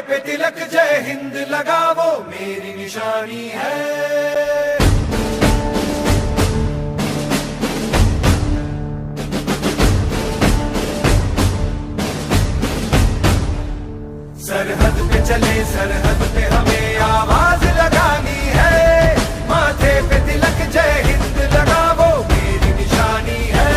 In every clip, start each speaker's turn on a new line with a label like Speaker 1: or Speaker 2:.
Speaker 1: पे तिलक जय हिंद लगा वो मेरी निशानी है। सरहद पे चले सरहद पे हमें आवाज लगानी है, माथे पे तिलक जय हिंद लगा वो मेरी निशानी है।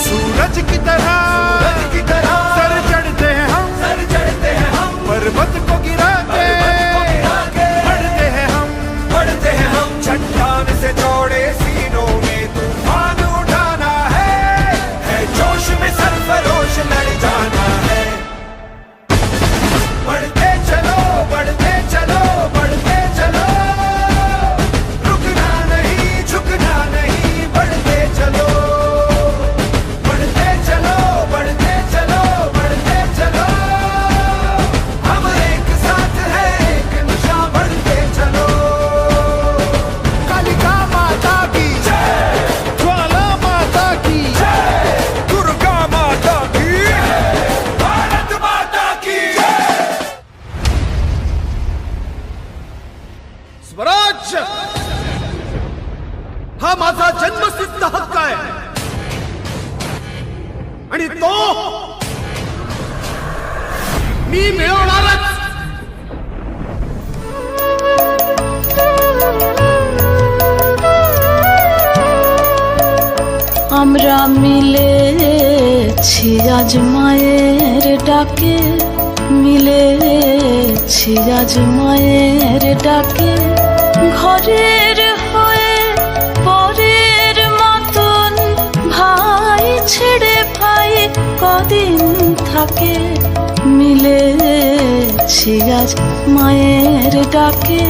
Speaker 1: सूरज की तरह सर चढ़ते हैं हम पर्वत को गिरा के बढ़ते हैं हम चट्टान से चौड़े सीनों में तूफान उठाना है जोश में सरफरोश लड़ जाना है। बढ़ते चलो बढ़ते चलो बढ़ते चलो, रुकना नहीं झुकना नहीं, बढ़ते चलो बढ़ते चलो बढ़ते चलो बढ़ते चलो, हम एक साथ है एक नशा, बढ़ते चलो। कालिका माता की जय, ज्वाला माता की जय, दुर्गा माता की जय, भारत माता की जय।
Speaker 2: स्वराज्य हा माझा जन्मसिद्ध हक्क आहे आणि तो मी मिळवणारच।
Speaker 3: আমরা মিলেছি আজ মায়ের ডাকে, মিলেছি আজ মায়ের ডাকে, ঘরের হয়ে পরের মতন ভাই ছেড়ে ভাই কদিন থাকে, মিলেছি আজ মায়ের ডাকে,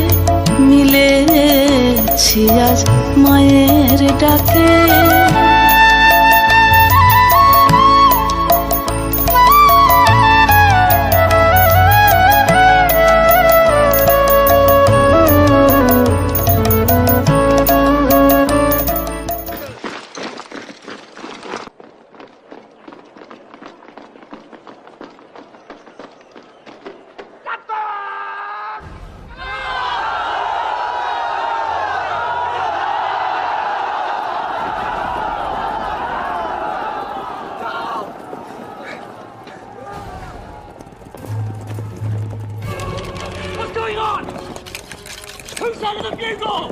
Speaker 3: মিলেছি আজ মায়ের ডাকে।
Speaker 4: What's going on? Who sounded the bugle?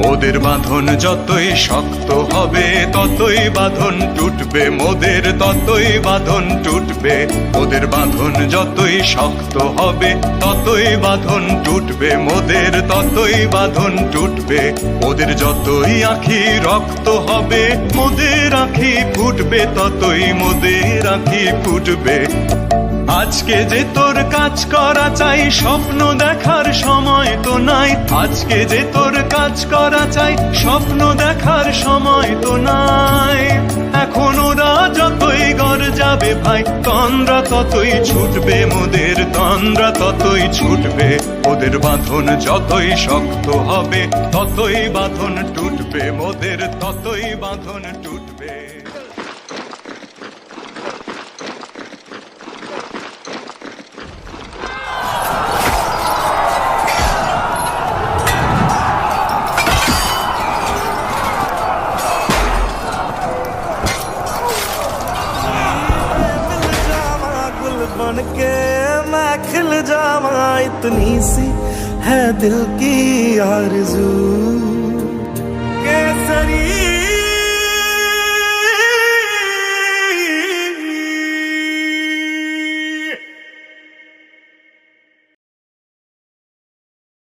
Speaker 5: ওদের বাঁধন যতই শক্ত হবে ততই বাঁধন টুটবে, মোদের ততই বাঁধন টুটবে। ওদের বাঁধন যতই শক্ত হবে ততই বাঁধন টুটবে, মোদের ততই বাঁধন টুটবে। ওদের যতই আঁখি রক্ত হবে মোদের আঁখি ফুটবে, ততই মোদের আঁখি ফুটবে। আজকে যে তোর কাজ করা চাই, স্বপ্ন দেখার সময় তো নাই। আজকে যে তোর কাজ করা চাই, স্বপ্ন দেখার সময় তো নাই। এখন ওরা যতই গড় যাবে ভাই, তন্দ্রা ততই ছুটবে, মোদের তন্দ্রা ততই ছুটবে। ওদের বাঁধন যতই শক্ত হবে ততই বাঁধন টুটবে, মোদের ততই বাঁধন টুটবে।
Speaker 6: बन के मैं खिल जावा, इतनी सी है दिल की आरज़ू।